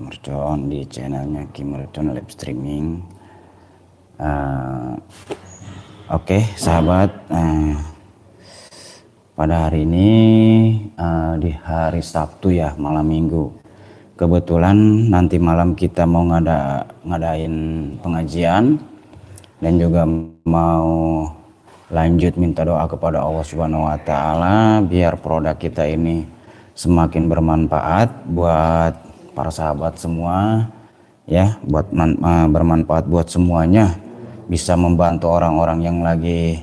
Mercon di channelnya Ki Mercon Live Streaming. Oke, sahabat, pada hari ini di hari Sabtu ya, malam Minggu. Kebetulan nanti malam kita mau ngadain pengajian dan juga mau lanjut minta doa kepada Allah Subhanahu wa taala biar produk kita ini semakin bermanfaat buat para sahabat semua ya, buat bermanfaat buat semuanya, bisa membantu orang-orang yang lagi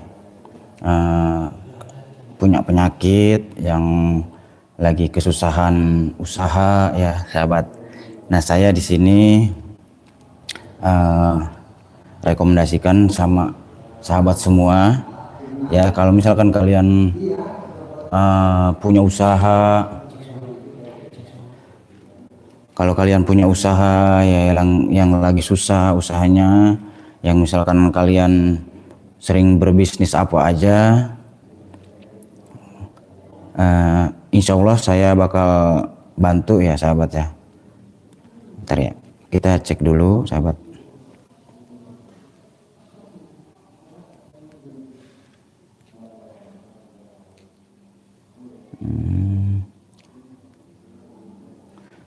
punya penyakit, yang lagi kesusahan usaha ya sahabat. Nah, saya di sini rekomendasikan sama sahabat semua ya, kalau misalkan kalian punya usaha, kalau kalian punya usaha ya yang lagi susah usahanya, yang misalkan kalian sering berbisnis apa aja, insya Allah saya bakal bantu ya sahabat ya. Bentar ya, kita cek dulu sahabat.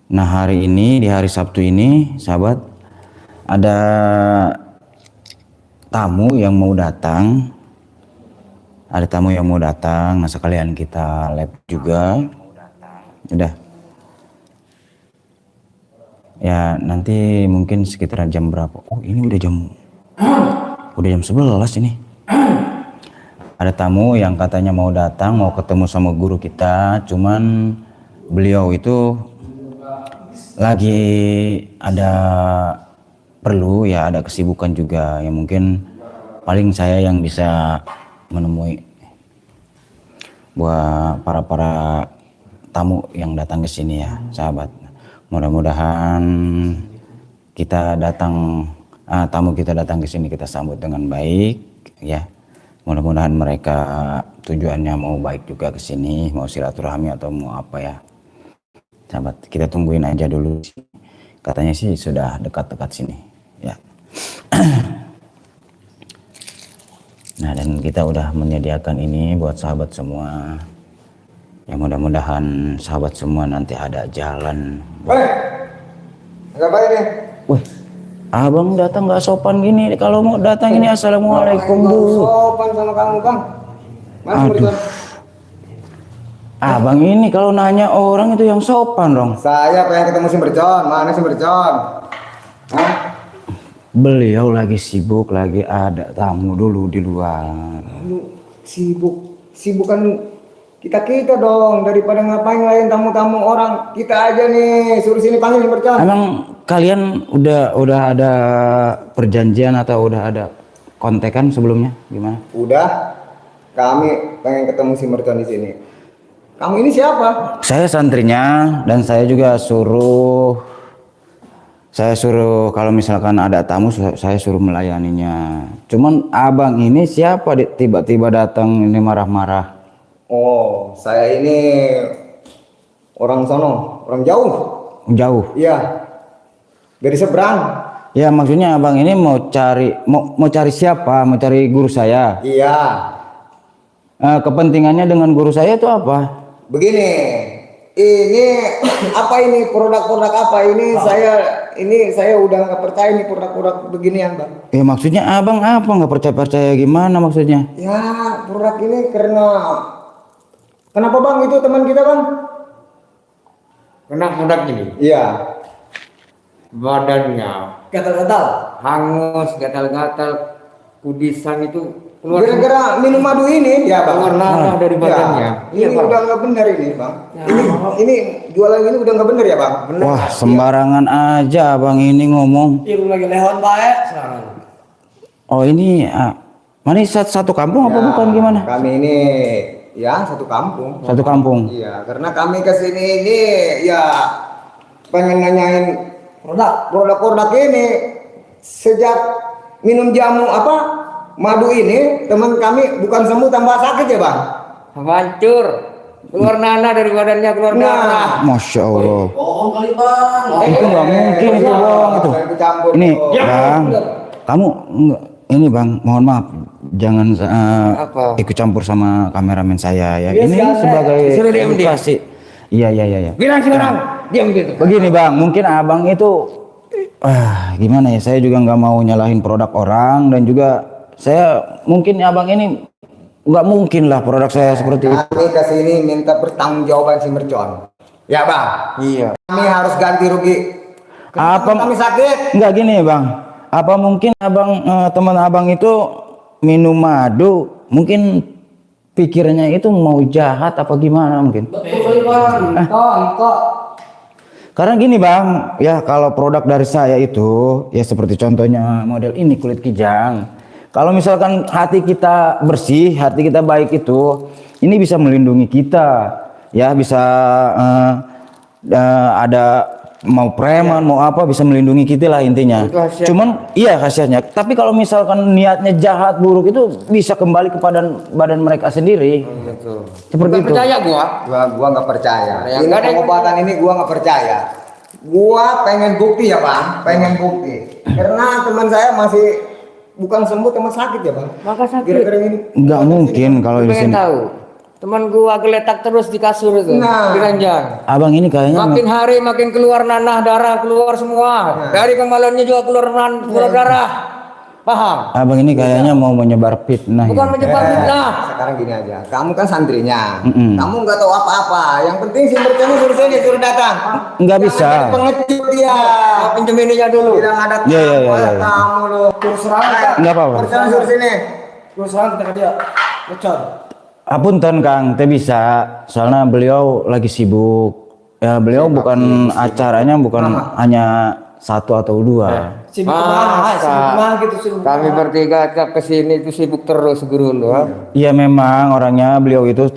Nah, hari ini, di hari Sabtu ini sahabat, ada tamu yang mau datang. Ada tamu yang mau datang, nah sekalian kita live juga. Udah. Ya, nanti mungkin sekitaran jam berapa? Oh, ini udah jam 11 ini. Ada tamu yang katanya mau datang, mau ketemu sama guru kita, cuman beliau itu lagi ada perlu ya, ada kesibukan juga yang mungkin paling saya yang bisa menemui buat para tamu yang datang ke sini ya sahabat. Mudah-mudahan kita datang tamu kita datang ke sini kita sambut dengan baik ya. Mudah-mudahan mereka tujuannya mau baik juga ke sini, mau silaturahmi atau mau apa ya. Sahabat, kita tungguin aja dulu. Katanya sih sudah dekat-dekat sini ya. Nah, dan kita udah menyediakan ini buat sahabat semua. Ya, mudah-mudahan sahabat semua nanti ada jalan. Woi, apa ini? Wih, abang datang nggak sopan gini. Kalau mau datang ini assalamualaikum dulu. Sopan sama kamu, Bang. Aduh. Abang ini kalau nanya orang itu yang sopan dong. Saya pengen ketemu si Mercon. Mana si Mercon? Hah? Beliau lagi sibuk, lagi ada tamu dulu di luar. Lu sibuk kan kita dong, daripada ngapain lain tamu-tamu orang. Kita aja nih, suruh sini panggil si Mercon. Emang kalian udah ada perjanjian atau udah ada kontekan sebelumnya gimana? Udah, kami pengen ketemu si Mercon di sini. Kamu ini siapa? Saya santrinya dan saya juga suruh kalau misalkan ada tamu saya suruh melayaninya. Cuman abang ini siapa tiba-tiba datang ini marah-marah? Oh, saya ini orang sono, orang jauh. Jauh? Iya, dari seberang. Ya, maksudnya abang ini mau cari siapa? Mau cari guru saya? Iya. Kepentingannya dengan guru saya itu apa? Begini, ini apa ini produk-produk apa ini? Saya udah nggak percaya nih produk-produk beginian, Bang. Ya, maksudnya abang apa nggak percaya gimana maksudnya? Ya, produk ini kenapa Bang, itu teman kita Bang? Kena produk ini, Iya. badannya Gatal-gatal. hangus, gatal-gatal, kudisan itu keluar Gara-gara minum madu ini, ya Bang. keluar darah dari badannya. Ya, Iya, ini Bang. udah nggak benar ini, Bang. Ya. Ini jualan ini udah nggak benar ya, Bang? Benar. Wah, sembarangan aja abang ini ngomong. Ibu lagi lewat baik sekarang. Oh, ini mana satu kampung apa Ya, bukan gimana? Kami ini ya satu kampung. Satu kampung. Iya, karena kami kesini ini ya pengen nanyain produk-produk ini. Sejak minum jamu madu ini, teman kami bukan sembuh tambah sakit ya Bang. Hancur. Keluar nanah dari badannya, keluar darah. Masya Allah. Bohong kali bang. Itu nggak mungkin itu bohong itu. Campur. Ini bang, kamu enggak, ini bang, mohon maaf, jangan Apa? ikut campur sama kameramen saya ya. Iya, Ini siapa? sebagai Suruh diam, diam. edukasi. Iya iya iya. Bilang sekarang, diam gitu. Begini bang, mungkin abang itu, gimana ya? Saya juga nggak mau nyalahin produk orang dan juga saya mungkin abang ini nggak mungkin lah produk saya seperti itu. Kami ke sini minta pertanggungjawaban si mercon. Ya bang. Iya. Kami harus ganti rugi. Apa? Kami sakit. Nggak gini bang, apa mungkin abang teman abang itu minum madu, mungkin pikirannya itu mau jahat apa gimana mungkin? Betul kali bang. Kok. Karena gini bang, ya kalau produk dari saya itu ya seperti contohnya model ini kulit kijang. Kalau misalkan hati kita bersih, hati kita baik itu, ini bisa melindungi kita, ya bisa ada mau preman mau apa bisa melindungi kita lah intinya. Itu khasiat. Cuman iya khasiatnya. Tapi kalau misalkan niatnya jahat buruk itu bisa kembali ke badan mereka sendiri. Betul. Seperti Bukan itu. percaya gua. Gua nggak percaya. Ya, Ini nggak ada- pengobatan ini gua nggak percaya. Gua pengen bukti ya bang, pengen bukti. Karena teman saya masih bukan sembuh, teman sakit ya bang. Maka sakit. Gara-gara ini. Nggak mungkin kalau di Pengen sini. tahu. Teman gua geletak terus di kasur itu, Nah. di ranjang. Abang ini kayaknya Makin hari makin keluar nanah, darah keluar semua. Dari kemaluannya juga keluar darah. Paham? abang ini kayaknya mau menyebar fitnah. Bukan ya. menyebar fitnah. Sekarang gini aja, kamu kan santrinya, Mm-mm. kamu nggak tahu apa-apa. Yang penting si mercon suruh sini, suruh datang. Nggak Jangan bisa. jadi pengecut dia. Pinjam ininya dulu. Bilang ada Iya, iya, iya, iya. kamu lo. Terus Nggak apa-apa. Mercon suruh sini. Terus sekarang kita ke dia. Lecon. Apunten Kang, teh bisa. Soalnya beliau lagi sibuk. Ya beliau bukan acaranya bukan hanya satu atau dua. Sibuk kemana? Sibuk kemana gitu sibuk. Kami bertiga kesini itu sibuk terus guru lu. Iya memang orangnya beliau itu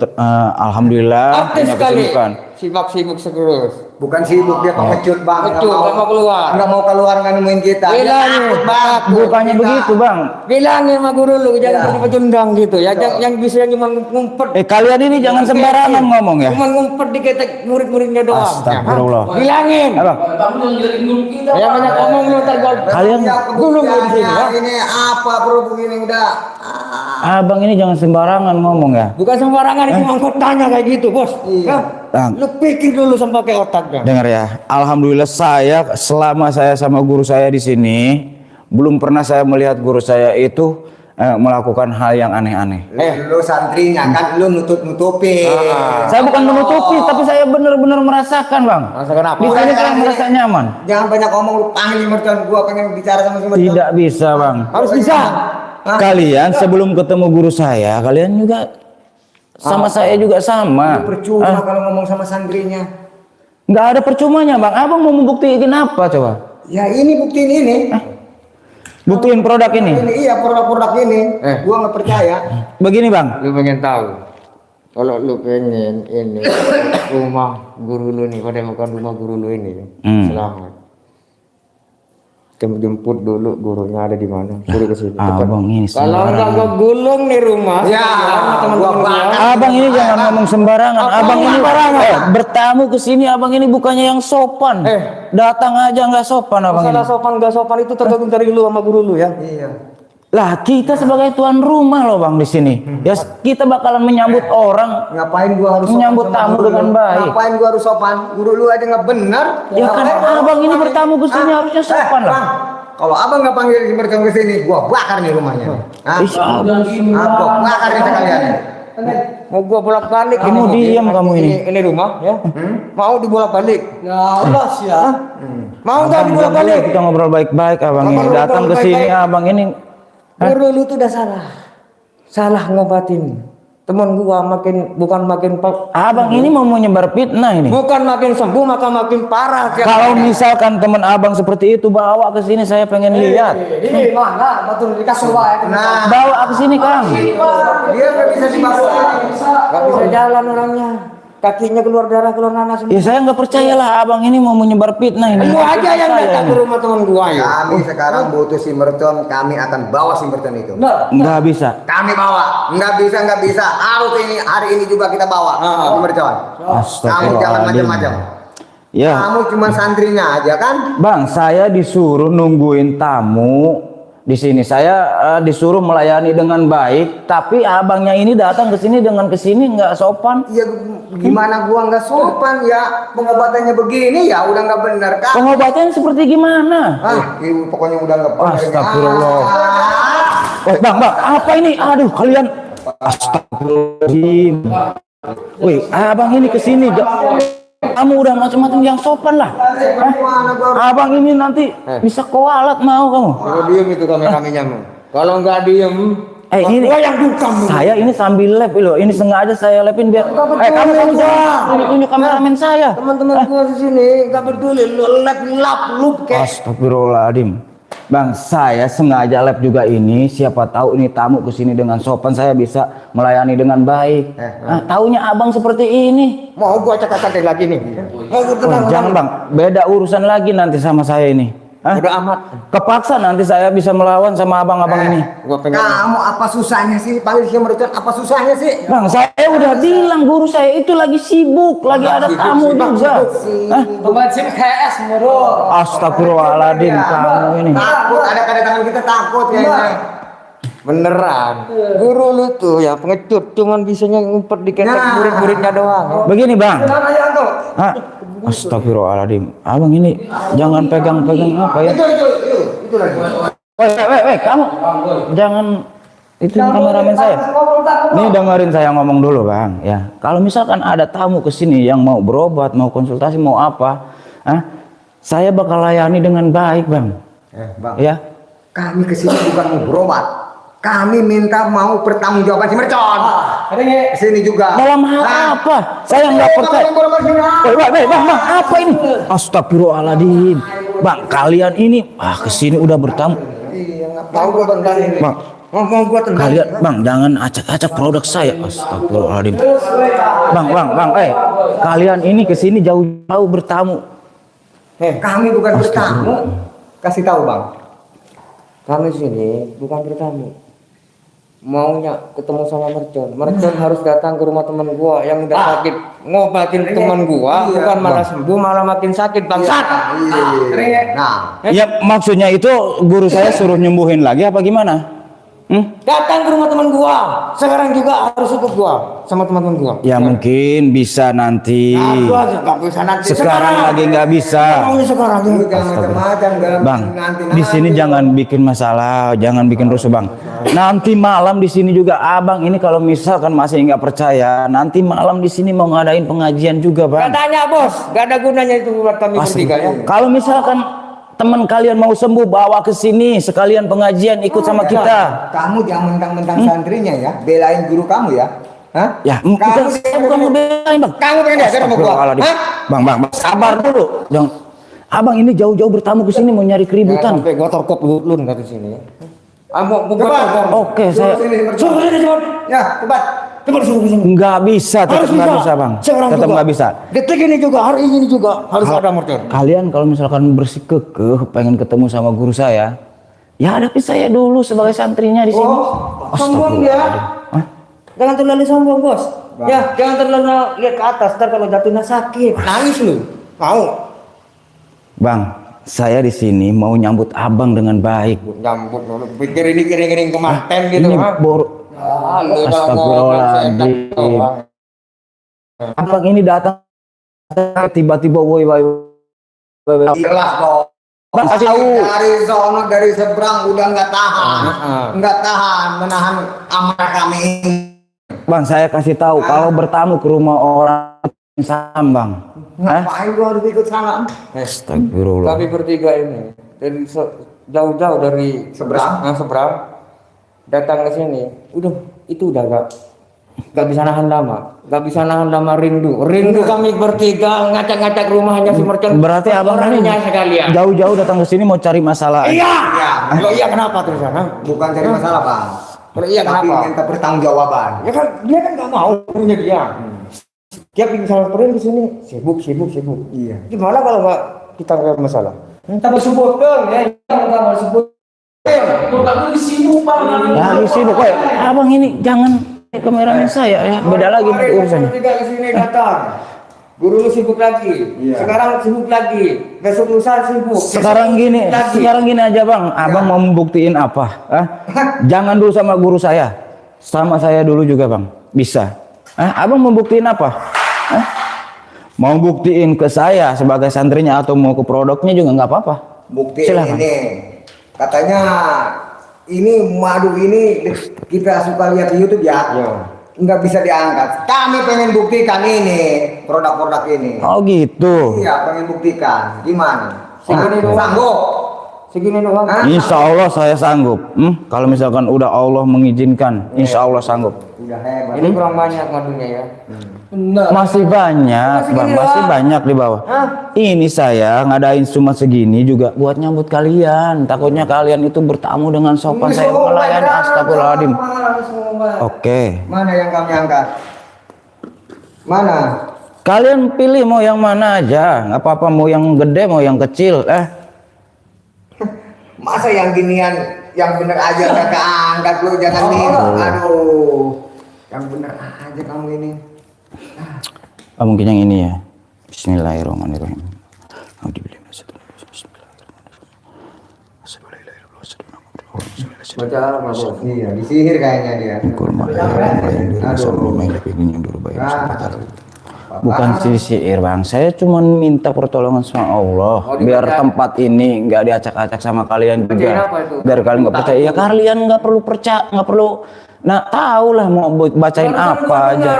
alhamdulillah Aktif punya sekali. kesibukan. Sibuk terus. Bukan sibuk dia pengecut bang. Pengecut, nggak mau keluar. Nggak mau keluar nggak nemuin kita. Dia Bilangin. takut, Bang. Bukannya Kita. begitu bang. Bilangin sama guru lu jangan Iya. seperti pecundang gitu ya. Yang bisa cuma ngumpet. Kalian ini jangan sembarangan ngomong ya. Cuma ngumpet di ketek murid-muridnya doang. Astagfirullah. Bilangin. Abang, Kamu jangan jelekin guru kita. Ya banyak ngomong lu ntar gua. Kalian Ya, gulung lu di sini, ya. Ini apa bro begini udah. abang ini jangan sembarangan ngomong ya. Bukan sembarangan itu anggotanya kayak gitu, Bos. Iya. Ya? Lu pikir dulu sampai pakai otaknya. Dengar ya, alhamdulillah saya selama saya sama guru saya di sini belum pernah saya melihat guru saya itu melakukan hal yang aneh-aneh. Lu santrinya kan lu nutup-nutupi. Saya bukan menutupi, tapi saya benar-benar merasakan bang. Merasakan apa? Di sini saya merasa nyaman. Jangan banyak ngomong, lu panggil mercon, gua pengen bicara sama si mercon. Tidak bisa bang. Harus bisa. Hah? Kalian sebelum ketemu guru saya, kalian juga sama saya juga sama. Percuma kalau ngomong sama santrinya. Nggak ada percumanya bang. Abang mau membuktiin apa coba? Ya ini buktiin ini. Buktiin produk ini. Ini iya produk-produk ini. Gua nggak percaya. Begini bang. Lu pengen tahu? Kalau lu pengen ini rumah guru lu nih, pada bukan rumah guru lu ini. Selamat. Jemput dulu gurunya ada di mana. Suruh ke sini. cepat. Abang ini Kalau enggak sembarangan. gua gulung nih rumah. Ya, sama teman-teman gua gua. Abang ini jangan ngomong sembarangan. Apa Abang ini sembarangan? bertamu ke sini. Abang ini bukannya yang sopan. Datang aja nggak sopan abang ini. Masalah sopan gak sopan itu tergantung dari lu sama guru lu ya. Iya. Lah kita sebagai tuan rumah loh bang di sini. Ya kita bakalan menyambut orang. Ngapain gua harus Menyambut sopan sama tamu guru dengan lu? baik. Ngapain gua harus sopan? Guru lu aja nggak benar. Ya kan abang ini bertamu ke sini harusnya sopan lah. Bang, kalau abang nggak panggil si mercon ke sini, gua bakar nih rumahnya. Hah? Ih, Gua bakar nih sekalian. Mau gua bolak-balik. Kamu diam kamu ini. Ini rumah ya. Mau dibolak-balik. Ya Allah sih ya. Mau nggak Abang dibolak-balik? kita ngobrol baik-baik abang ini. Ngobrol Datang ke sini baik-baik. abang ini. Guru lu tuh udah salah. Salah ngobatin. Temen gua bukan makin Abang ini mau menyebar fitnah ini. bukan makin sembuh maka makin parah. Kalau misalkan teman abang seperti itu bawa ke sini saya pengen lihat. Ini mana? Betul di kasur wae. Nah, Bawa ke sini Kang. dia nggak bisa dibawa. Gak bisa jalan orangnya. kakinya keluar darah, keluar nanas semua. Ya saya nggak percaya lah abang ini mau menyebar fitnah ini. Lu aja yang Saya datang ini. ke rumah teman gua ya. Kami sekarang butuh si mercon, kami akan bawa si mercon itu. Nggak bisa. Kami bawa, nggak bisa. Harus ini hari ini juga kita bawa si mercon. Kamu jangan macam-macam. Ya, Kamu cuma santrinya aja kan? Bang, saya disuruh nungguin tamu di sini. Saya disuruh melayani dengan baik, tapi abangnya ini datang ke sini dengan kesini nggak sopan. Ya gimana gua nggak sopan ya, pengobatannya begini ya udah nggak benar kan? Pengobatan seperti gimana? Ibu pokoknya udah nggak benar. Astagfirullah. Oh, bang, apa ini? Aduh, kalian. Astagfirullahaladzim. Wih, abang ini kesini. Kamu udah macam-macam yang sopan lah. Abang ini nanti bisa kualat mau kamu. Kalau diem itu kami-kaminya. Kalau nggak diem, Ini gua yang dukam. saya ini sambil lab loh. Ini sengaja saya lapin biar. Kamu tunjuk kameramen saya. Teman-teman gua di sini nggak peduli lu lap kayak. Astagfirullahaladzim. Bang, saya sengaja lab juga ini. Siapa tahu ini tamu kesini dengan sopan, saya bisa melayani dengan baik. Taunya abang seperti ini. Mau gua acak-acak lagi nih. Mau gua tenang. Jangan bang, beda urusan lagi nanti sama saya ini. Udah amat. Kepaksa nanti saya bisa melawan sama abang-abang ini. Gua pengen. Kamu apa susahnya sih panggil si mercon? Apa susahnya sih? Bang, saya udah bilang guru saya itu lagi sibuk, lagi ada tamu juga. Teman SIM KS moro. Astagfirullahaladzim kamu ini. Takut ada kedatangan kita takut kayaknya. Beneran. Guru lu tuh ya pengecut, cuman bisanya ngumpet di ketek murid-muridnya doang. Begini bang. Kenapa ya tuh? Hah? Astagfirullahaladzim. Abang ini jangan pegang-pegang apa ya? Itu lagi. Weh, kamu jangan itu kameramen saya. Nih dengerin saya ngomong dulu bang. Ya, kalau misalkan ada tamu kesini yang mau berobat, mau konsultasi, mau apa, saya bakal layani dengan baik bang. Bang. Ya. Kami kesini bukan mau berobat. Kami minta mau pertanggungjawaban si mercon. Kesini juga. Dalam hal apa? Saya nggak percaya. Weh, bang, apa ini? Astagfirullahaladzim. Bang, kalian ini kesini udah bertamu. Iya, nggak tahu gua tentang ini. Bang, Mau gua tentang. kalian, bang, jangan acak-acak produk saya. Astagfirullahaladzim. Bang, kalian ini kesini jauh-jauh bertamu. Kami bukan bertamu. Kasih tahu bang. Kami sini bukan bertamu. Maunya ketemu sama mercon. Mercon harus datang ke rumah teman gua yang udah sakit, ngobatin teman gua, bukan malah sembuh, malah makin sakit bangsat. Nah, Ya maksudnya itu guru saya suruh nyembuhin lagi apa gimana? Datang ke rumah teman gua. Sekarang juga harus ikut gua sama teman-teman gua. Ya mungkin bisa nanti. Gua aja nggak bisa nanti. Sekarang lagi nggak bisa. Maunya sekarang. lu jangan macam-macam Bang, di sini jangan bikin masalah, jangan bikin rusuh bang. Nanti malam di sini juga abang ini kalau misalkan masih nggak percaya, nanti malam di sini mau ngadain pengajian juga bang. Katanya bos, gak ada gunanya itu buat kami bertiga ya. Kalau misalkan teman kalian mau sembuh bawa ke sini sekalian pengajian ikut sama kita. Kamu jangan mentang-mentang santrinya ya, belain guru kamu ya. Hah? Ya, kamu saya bukan ngebelain bang. Kamu pengen diajar sama gua? Astagfirullahaladzim. Hah? Bang, sabar dulu. Jangan. Abang ini jauh-jauh bertamu ke sini mau nyari keributan. Sampai gua torkop lu dari sini. Mau Oke, saya Ya, cepat. nggak bisa, tetap nggak bisa bang. Tetap nggak bisa. Detik ini juga, hari ini juga harus ada mercon. Kalian kalau misalkan bersikukuh pengen ketemu sama guru saya, ya hadapi saya dulu sebagai santrinya di sini. Sombong ya. Jangan terlalu sombong bos. Ya, jangan terlalu lihat ke atas. Ntar kalau jatuhnya sakit, nangis lu. Mau? Bang, saya di sini mau nyambut abang dengan baik. Nyambut dulu. Pikir ini kering-kering kematen gitu. Ini Astagfirullahaladzim. Abang ini datang tiba-tiba woi. Jelas kok. Bang kasih tahu. Dari sono dari seberang udah nggak tahan menahan amarah kami. Bang saya kasih tahu kalau bertamu ke rumah orang sambang. Ngapain gua harus ikut salam? Astagfirullah. Kami bertiga ini dari jauh-jauh dari seberang datang ke sini. Itu udah gak bisa nahan lama, rindu kami bertiga ngacak-ngacak rumahnya si mercon. Berarti abang ini sekalian jauh-jauh datang ke sini mau cari masalah. Iya. Kalau iya kenapa terus sana? Bukan cari masalah bang. Kalau iya Tapi kenapa? minta pertanggungjawaban. Ya kan dia kan nggak mau punya dia. Tiap misalnya di sini sibuk. Iya. Gimana kalau nggak kita nggak masalah? Kita bersebut dong ya. Kita bersebut. Bukan sibuk bang. Lagi sibuk kok. Abang ini jangan kameramen saya ya. Beda lagi urusannya. Tidak ke sini datang. Guru lu sibuk lagi. Iya. Sekarang sibuk lagi. Besok lusa sibuk. Sekarang gini aja bang. Abang mau membuktiin apa? Hah? Jangan dulu sama guru saya. Sama saya dulu juga bang. Bisa. Hah? Abang mau buktiin apa? Hah? Mau buktiin ke saya sebagai santrinya atau mau ke produknya juga nggak apa-apa. Bukti Silakan. ini. Katanya ini madu ini kita suka lihat di YouTube ya. Iya. Nggak bisa diangkat. Kami pengen buktikan ini produk-produk ini. Oh gitu. Iya, pengen buktikan. Gimana? Segini doang. Sanggup? Segini doang. Hah? Insya Allah saya sanggup. Kalau misalkan udah Allah mengizinkan, insya Allah sanggup. Udah hebat. Ini kurang banyak madunya ya. Benar. Masih banyak, bang. Masih banyak di bawah. Ini saya ngadain cuma segini juga buat nyambut kalian. Takutnya kalian itu bertamu dengan sopan saya melayani. Astagfirullahaladzim. Oke. Mana yang kami angkat? Mana? Kalian pilih mau yang mana aja. Nggak apa-apa mau yang gede mau yang kecil. Masa yang ginian yang bener aja nggak keangkat lu jangan nih. Aduh. Yang bener aja kamu ini. Mungkin yang ini ya. Bismillahirrahmanirrahim. Baca mabuk. Iya, disihir kayaknya dia. Bukan sihir bang, saya cuma minta pertolongan sama Allah biar tempat ini nggak diacak-acak sama kalian juga. Biar kalian nggak percaya, ya kalian nggak perlu percaya, nggak perlu. Nah tahu lah mau bacain apa aja.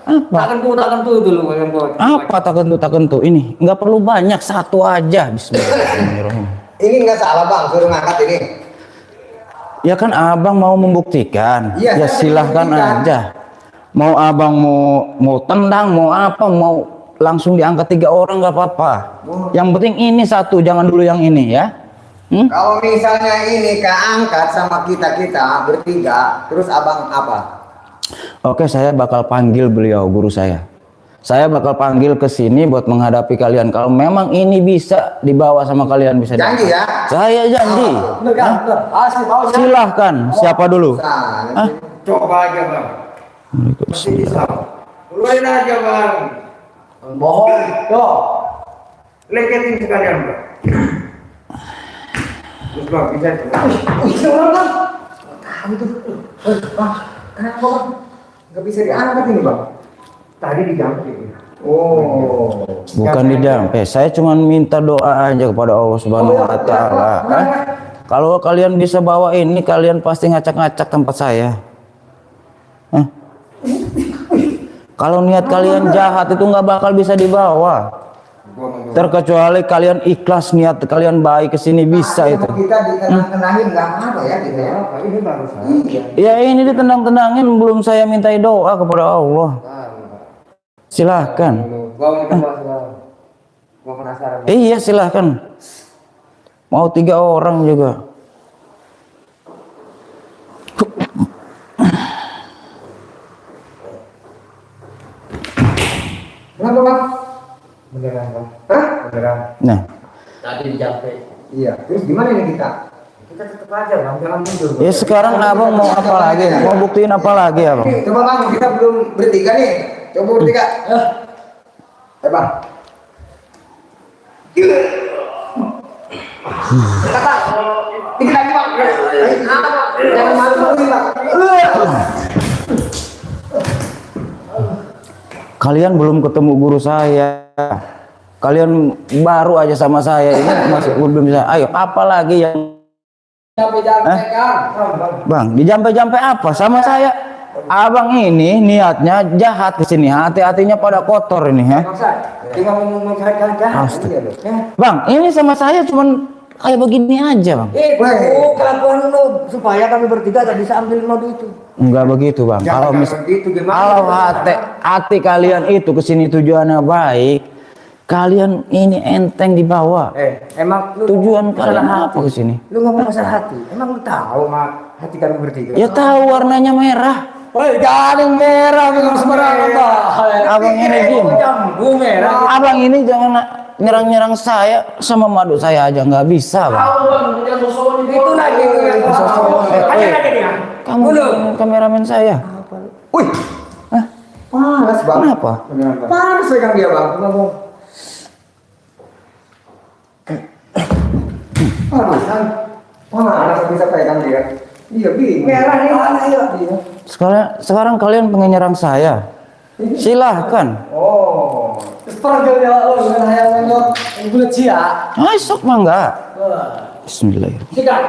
Apa? Takkan tuh dulu yang buat. Apa takkan tuh ini nggak perlu banyak, satu aja. Bismillahirrahmanirrahim. Ini nggak salah bang, suruh ngangkat ini. Ya kan abang mau membuktikan, Iya, ya saya silahkan membuktikan. aja. Mau abang mau tendang, mau apa, mau langsung diangkat 3 orang nggak apa-apa. Yang penting ini satu, jangan dulu yang ini ya. Kalau misalnya ini keangkat sama kita bertiga, terus abang apa? Oke, saya bakal panggil beliau, guru saya. Saya bakal panggil ke sini buat menghadapi kalian. Kalau memang ini bisa dibawa sama kalian, bisa. Janji ya? Saya janji. Silahkan. Siapa dulu? Nah, Coba aja bang. Masih bisa. Keluarin aja bang. Bohong. Tuh. Leketin sekalian bang. Terus bang bisa. tahu tuh. Bang, kenapa bang? Nggak bisa diangkat ini bang? Tadi dijangkit. Oh. Bukan dijampe. Saya cuma minta doa aja kepada Allah Subhanahu wa taala. Kalau kalian bisa bawa ini, kalian pasti ngacak-ngacak tempat saya. Kalau niat kalian jahat itu nggak bakal bisa dibawa. Terkecuali kalian ikhlas, niat kalian baik, kesini bisa itu. Kita ditendang-tendangin nggak apa ya gitu ya? Ini baru saya. Ya ini ditendang-tendangin belum saya mintai doa kepada Allah. Silahkan. Gua mau coba sekarang. Gua penasaran. Iya silahkan. Mau 3 orang juga. Kenapa bang? Beneran bang. Hah? Beneran. Nah, Tadi dijampe. Iya. Terus gimana ini kita? Kita tetap aja bang, jangan mundur. ya sekarang abang mau apa lagi? Mau buktiin apa lagi abang? Coba bang, kita belum bertiga nih. Coba bertiga. Bang. Dikit lagi bang. Jangan malu-malu bang. Kalian belum ketemu guru saya. Kalian baru aja sama saya ini masih belum bisa. Ayo, apa lagi yang Jampe-jampe kan. Bang, dijampe-jampe apa sama saya? Abang ini niatnya jahat di sini, hati-hatinya pada kotor ini ya. Tinggal ngomong jahat Astaga. Bang, ini sama saya cuman kayak begini aja, Bang. Itu kelakuan lu supaya kami bertiga tak bisa ambil madu itu. Enggak begitu, Bang. Kalau begitu gimana? kalau hati kalian itu kesini tujuannya baik, kalian ini enteng dibawa. Emang lu Tujuan kalian apa kesini? Lu ngomong masalah hati. Emang lu tahu mak hati kami bertiga? Ya tahu warnanya merah. Woi, garing merah dengan sembarangan, Pak. Abang ini gini. Jambu merah. Abang ini jangan nyerang-nyerang saya, sama madu saya aja nggak bisa, Bang. Tahu Bang, yang sosokan itu lagi yang sosokan. Ada lagi dia. Kamu kameramen saya. Wih, Hah? panas bang. Kenapa? Panas pegang dia bang. Ngomong. Panas kan? Panas bisa pegang dia. Iya bingung. Merah nih mana ya? Sekarang kalian pengen nyerang saya. Silahkan. Oh. Seperti dia lo dengan yang bulat cia. Masuk mah enggak. Bismillahirrahmanirrahim. Sikat.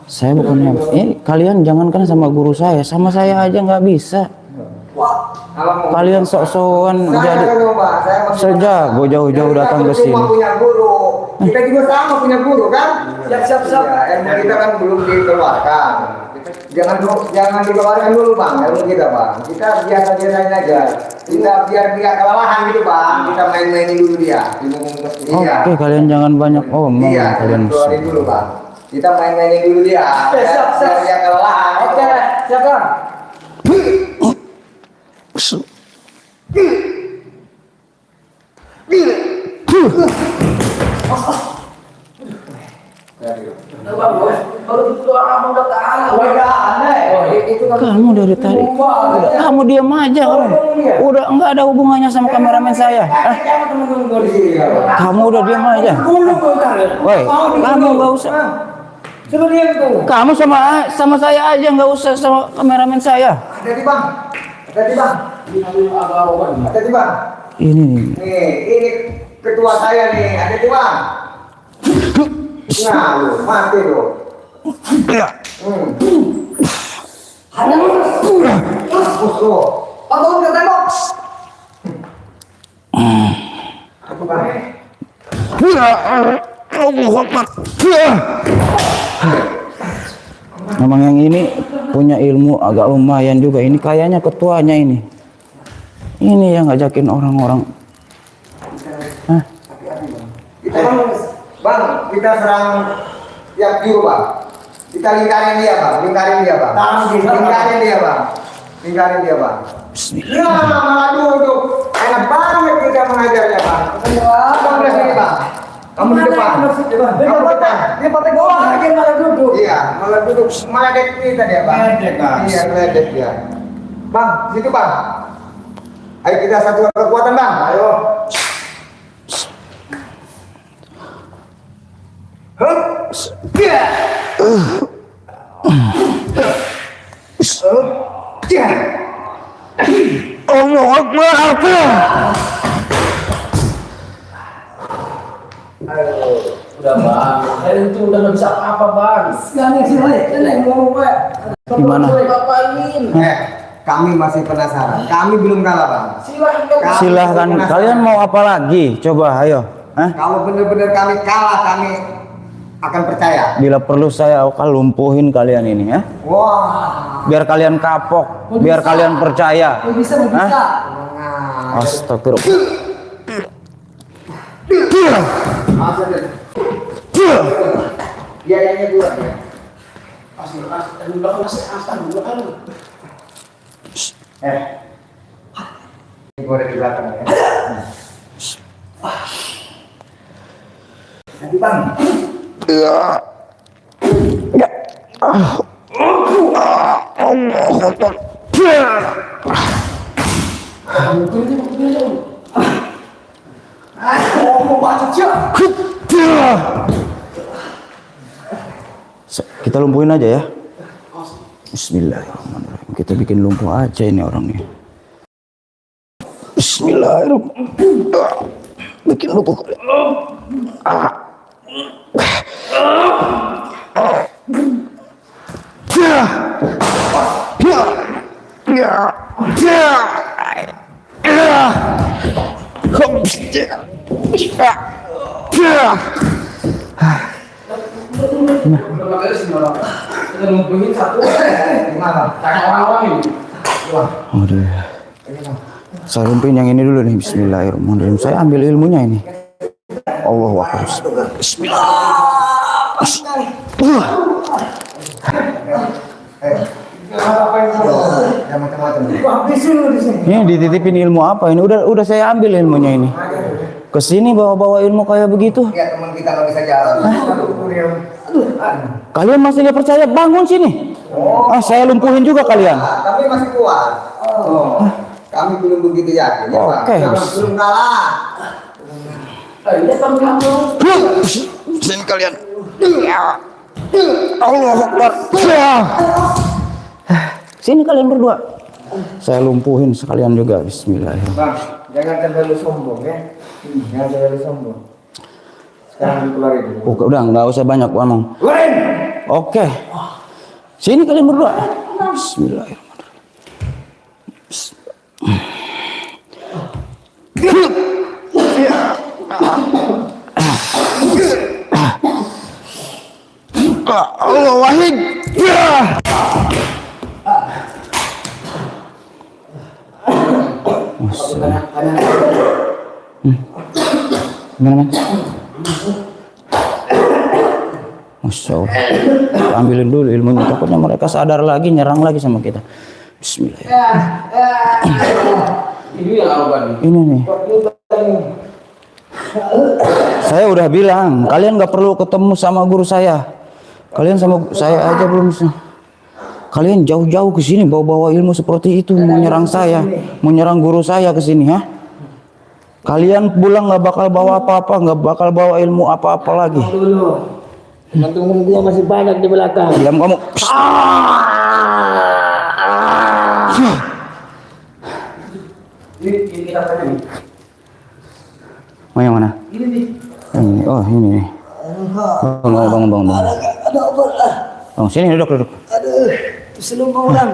Saya bukan hebat. Kalian jangankan sama guru saya, sama saya aja nggak bisa. Kalian sok-sokan jadi sejago jauh-jauh datang ke sini. Punya guru. Kita juga sama punya guru kan? Siap. Ya, ilmu kita kan belum dikeluarkan. Jangan dikeluarkan dulu bang, ilmu kita bang. Kita biasa-biasain aja. Kita biar dia kelelahan gitu bang. Kita main-mainin dulu dia. Oke, kalian jangan banyak omong. Iya, Kalian keluarin dulu bang. Kita main-mainin dulu dia. Siap. Biar dia kelelahan. Oke, siap Bang. Kamu dari tadi, kamu diam aja kamu. Udah nggak ada hubungannya sama kameramen saya. Kamu udah diam aja. Woi, kamu nggak usah. Kamu sama saya aja, nggak usah sama kameramen saya. Hati-hati bang. Hati-hati bang. Hati-hati bang. Ini nih. Nih, ini ketua saya nih. Hati-hati bang. Nah, lu mati lu. Ya. Mampus lu. Aku udah tembok. Aku bang. Memang yang ini punya ilmu agak lumayan juga. Ini kayaknya ketuanya ini. Ini yang ngajakin orang-orang. Hah? Kita bang, kita serang tiap juru bang. Kita lingkarin dia bang, lingkarin dia bang. Lingkarin dia bang. Lingkarin dia bang. Bismillah. Ya, malah duduk. Enak banget kita mengajarnya bang. Kamu di sini bang. Kamu di depan. Kamu di depan. Dia pakai bola, dia malah duduk. Iya, malah duduk. Meledek kita dia bang. Meledek, Bang. Iya, meledek dia. Bang, situ bang. Ayo kita satu kekuatan bang. Ayo. Hup. Ya. Ya. Allah Akbar. Udah Bang, saya itu udah nggak bisa apa Bang. Sekarang sih Pak, ngomong Pak. Gimana? Bapakin. Kami masih penasaran. Kami belum kalah bang. Silahkan. Kalian mau apa lagi? Coba, ayo. Hah? Kalau benar-benar kami kalah, kami akan percaya. Bila perlu saya akan lumpuhin kalian ini, ya. Wah. Biar kalian kapok, biar kalian percaya. Bisa. Nah, Astagfirullah. biayanya dua ya. Ini gua ada di belakang ya. Nanti bang. Kita lumpuhin aja ya. Bismillahirrahmanirrahim. Kita bikin lumpuh aja ini orangnya. Bismillahirrahmanirrahim. Bikin lumpuh kalian. Aduh. Saya lumpuhin yang ini dulu nih. Bismillahirrahmanirrahim. Saya ambil ilmunya ini. Allahu Akbar. Bismillah. Ya macam-macam. Ini dititipin ilmu apa ini? Udah saya ambil ilmunya ini. Kesini bawa-bawa ilmu kayak begitu. Ya teman kita nggak bisa jalan. Kalian masih nggak percaya? Bangun sini. Saya lumpuhin juga kalian. Tapi masih kuat. Kami belum begitu yakin ya Pak. Oke. Belum kalah. Sini kalian. Allahu Akbar. Sini kalian berdua. Saya lumpuhin sekalian juga. Bismillahirrahmanirrahim. Bang, jangan terlalu sombong ya. Jangan terlalu sombong. Sekarang dikeluarin dulu. Udah nggak usah banyak ngomong. Keluarin! Oke. Sini kalian berdua. Bismillahirrahmanirrahim. Allah wahid. Gimana, Man? Masya Allah. Ambilin dulu ilmunya, takutnya mereka sadar lagi, nyerang lagi sama kita. Bismillahirrahmanirrahim. Ini yang arogan. Ini nih. Saya udah bilang, kalian nggak perlu ketemu sama guru saya. Kalian sama saya aja belum bisa. Kalian jauh-jauh ke sini bawa-bawa ilmu seperti itu, menyerang saya, menyerang guru saya ke sini, ha? Kalian pulang nggak bakal bawa apa-apa, nggak bakal bawa ilmu apa-apa lagi. Teman-teman gua masih banyak di belakang. Diam kamu. Ini kita tadi. Mau yang mana? Ini nih. Ini. Oh ini nih. Bangun. Bangun sini, duduk. Aduh, sebelum pulang.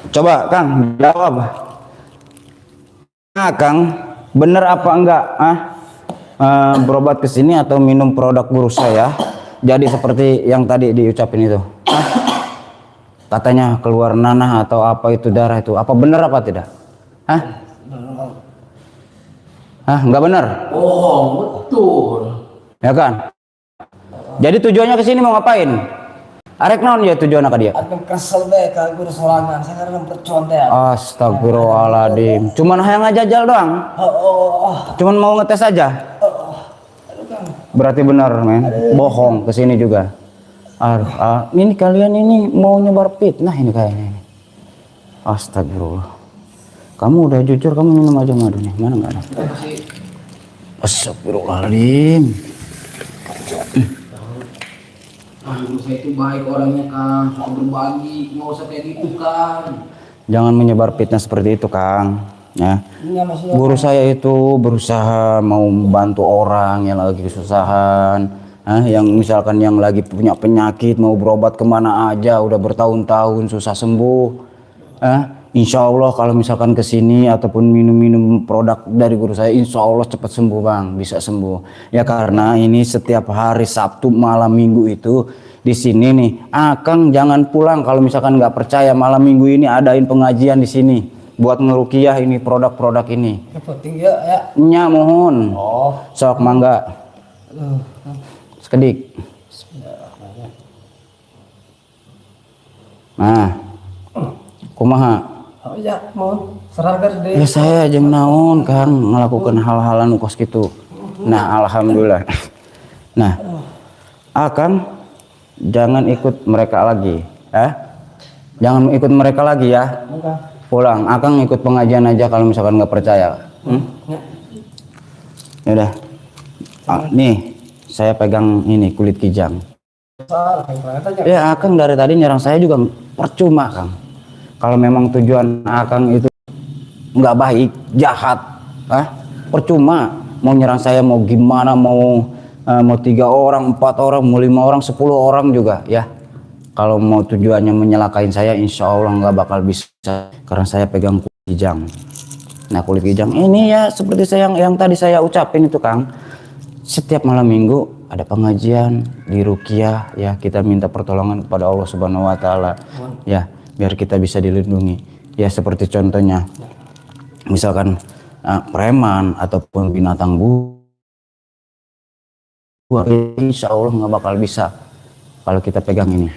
Coba Kang jawab. Nah, Kang, bener apa enggak? Berobat ke sini atau minum produk guru saya jadi seperti yang tadi diucapin itu? Katanya keluar nanah atau apa itu, darah itu. Apa bener apa tidak? Enggak bener? Bohong, betul. Ya kan? Jadi tujuannya ke sini mau ngapain? Arek naon ya tujuannya ke dia? Aku kesel deh kalau guru sorangan. Saya karena percontean. Astagfirullahaladzim. Cuman hanya ngajajal doang. Cuman mau ngetes aja. Berarti benar, men. Bohong ke sini juga. Ini kalian ini mau nyebar fitnah ini kayaknya. Astagfirullah. Kamu udah jujur, kamu minum aja madu nih. Mana enggak ada? Astagfirullahaladzim. Guru saya itu baik orangnya, Kang. Suka berbagi, nggak usah kayak gitu, Kang. Jangan menyebar fitnah seperti itu, Kang. Ya. Guru saya itu berusaha mau membantu orang yang lagi kesusahan, yang misalkan yang lagi punya penyakit mau berobat kemana aja, udah bertahun-tahun susah sembuh. Insya Allah kalau misalkan kesini ataupun minum-minum produk dari guru saya, insya Allah cepat sembuh, Bang, bisa sembuh. Ya karena ini setiap hari Sabtu malam Minggu itu di sini nih, Akang jangan pulang kalau misalkan nggak percaya, malam Minggu ini adain pengajian di sini buat ngerukiah ini produk-produk ini. Penting ya. Nya mohon. Sok mangga. Sekedik. Nah, kumaha? Oh ya, mohon serahkan deh. Ya saya aja naon kan melakukan hal-hal anu kos gitu. Nah, alhamdulillah. Nah, Akang jangan ikut mereka lagi, Jangan ikut mereka lagi ya. Pulang, Akang ikut pengajian aja kalau misalkan nggak percaya. Ya udah. Nih, saya pegang ini kulit kijang. Ya, Akang dari tadi nyerang saya juga percuma, Kang. Kalau memang tujuan Akang itu nggak baik, jahat, percuma. Mau nyerang saya mau gimana, mau 3 orang, 4 orang, mau 5 orang, 10 orang juga ya. Kalau mau tujuannya menyelakain saya, insya Allah nggak bakal bisa, karena saya pegang kulit kijang. Nah, kulit kijang ini ya seperti yang tadi saya ucapin itu, Kang. Setiap malam Minggu ada pengajian di ruqyah ya, kita minta pertolongan kepada Allah Subhanahu wa taala ya, biar kita bisa dilindungi. Ya seperti contohnya misalkan preman ataupun binatang buas Wah, insya Allah nggak bakal bisa kalau kita pegang ini.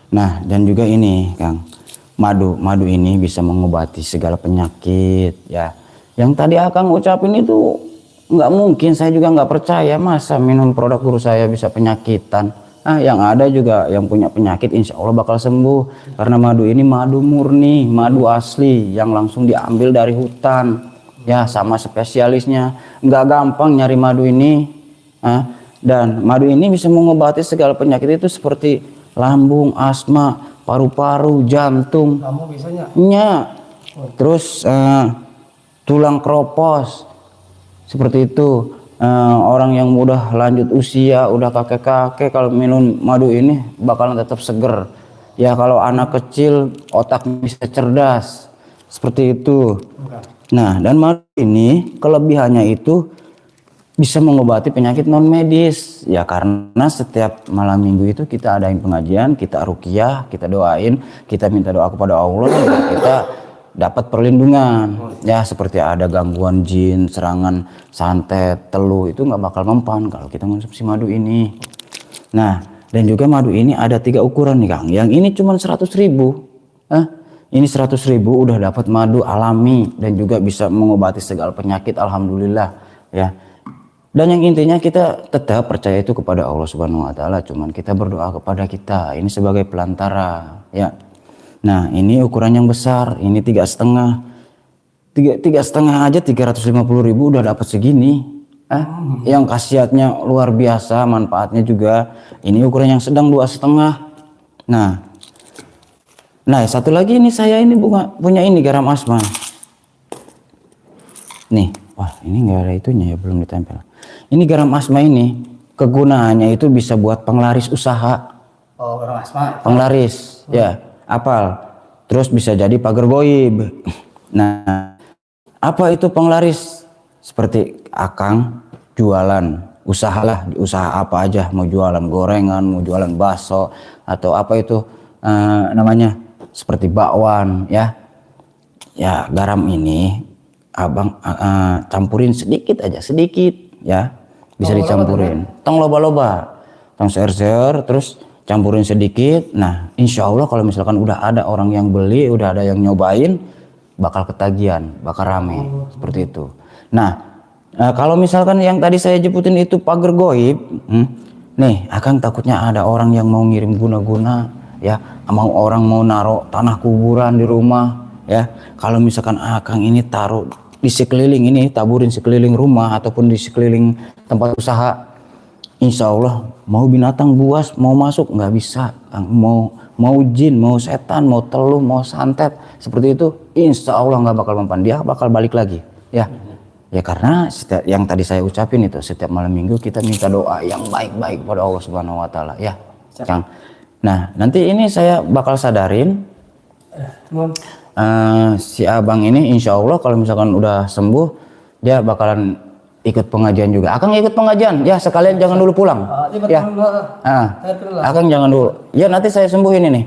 Nah, dan juga ini Kang, madu ini bisa mengobati segala penyakit ya. Yang tadi Akang ucapin itu nggak mungkin, saya juga nggak percaya masa minum produk guru saya bisa penyakitan. Yang ada juga yang punya penyakit insya Allah bakal sembuh, karena madu ini madu murni, madu asli yang langsung diambil dari hutan ya, sama spesialisnya. Nggak gampang nyari madu ini. Dan madu ini bisa mengobati segala penyakit itu seperti lambung, asma, paru-paru, jantung. Kamu bisanya? Terus tulang kropos seperti itu. Orang yang udah lanjut usia, udah kakek-kakek, kalau minum madu ini bakalan tetap seger ya. Kalau anak kecil otak bisa cerdas seperti itu. Nah, dan madu ini kelebihannya itu bisa mengobati penyakit non medis ya, karena setiap malam minggu itu kita adain pengajian, kita ruqyah, kita doain, kita minta doa kepada Allah, kita dapat perlindungan ya. Seperti ada gangguan jin, serangan santet, teluh, itu nggak bakal mempan kalau kita mengonsumsi madu ini. Nah, dan juga madu ini ada 3 ukuran nih Kang. Yang ini cuma 100.000. Ini 100.000 udah dapat madu alami dan juga bisa mengobati segala penyakit, alhamdulillah ya. Dan yang intinya kita tetap percaya itu kepada Allah Subhanahu wa taala, cuman kita berdoa kepada kita ini sebagai pelantara ya. Nah, ini ukuran yang besar, ini 3,5. 3,5 aja 350.000 udah dapat segini. Yang khasiatnya luar biasa, manfaatnya juga. Ini ukuran yang sedang 2,5. Nah, satu lagi ini saya ini punya ini garam asma. Nih, wah ini nggak ada itunya ya, belum ditempel. Ini garam asma ini kegunaannya itu bisa buat penglaris usaha. Oh, garam asma. Penglaris ya. Apal, terus bisa jadi pagar goib. Nah, apa itu penglaris? Seperti Akang jualan, usahalah, usaha apa aja, mau jualan gorengan, mau jualan bakso, atau apa itu namanya, seperti bakwan ya. Ya, garam ini Abang campurin sedikit aja, sedikit ya, bisa dicampurin. Tong loba-loba, tong seer-seer, terus campurin sedikit. Nah, insya Allah kalau misalkan udah ada orang yang beli, udah ada yang nyobain, bakal ketagihan, bakal rame seperti itu. Nah, kalau misalkan yang tadi saya jemputin itu pagar goib, nih Akang takutnya ada orang yang mau ngirim guna-guna ya, mau orang mau naruh tanah kuburan di rumah ya. Kalau misalkan Akang ini taruh di sekeliling ini, taburin sekeliling rumah ataupun di sekeliling tempat usaha, insya Allah mau binatang buas mau masuk nggak bisa. Mau jin, mau setan, mau teluh, mau santet seperti itu, insya Allah nggak bakal mempan, dia bakal balik lagi ya. Ya karena yang tadi saya ucapin itu, setiap malam minggu kita minta doa yang baik-baik pada Allah Subhanahu wa taala ya Kang. Nah, nanti ini saya bakal sadarin si abang ini, insya Allah kalau misalkan udah sembuh dia bakalan ikut pengajian juga. Akang ikut pengajian ya, sekalian jangan dulu pulang ya. Akang jangan dulu ya, nanti saya sembuhin ini.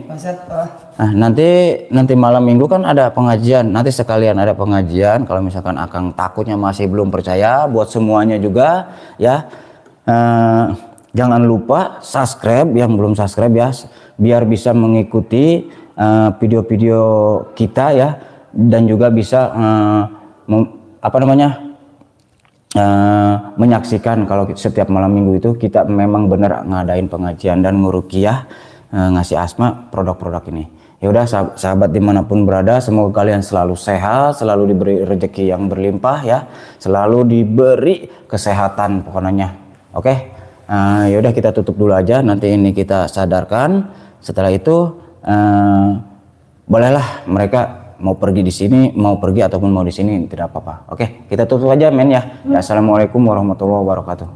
Nah, nanti malam minggu kan ada pengajian, nanti sekalian ada pengajian. Kalau misalkan Akang takutnya masih belum percaya, buat semuanya juga ya, jangan lupa subscribe yang belum subscribe ya, biar bisa mengikuti video-video kita ya, dan juga bisa menyaksikan kalau setiap malam minggu itu kita memang benar ngadain pengajian dan nguruqyah, ngasih asma produk-produk ini. Ya udah sahabat dimanapun berada, semoga kalian selalu sehat, selalu diberi rezeki yang berlimpah ya, selalu diberi kesehatan pokoknya. Oke, ya udah kita tutup dulu aja, nanti ini kita sadarkan. Setelah itu bolehlah mereka mau pergi di sini, mau pergi ataupun mau di sini, tidak apa-apa. Oke, kita tutup aja men ya. Assalamualaikum warahmatullahi wabarakatuh.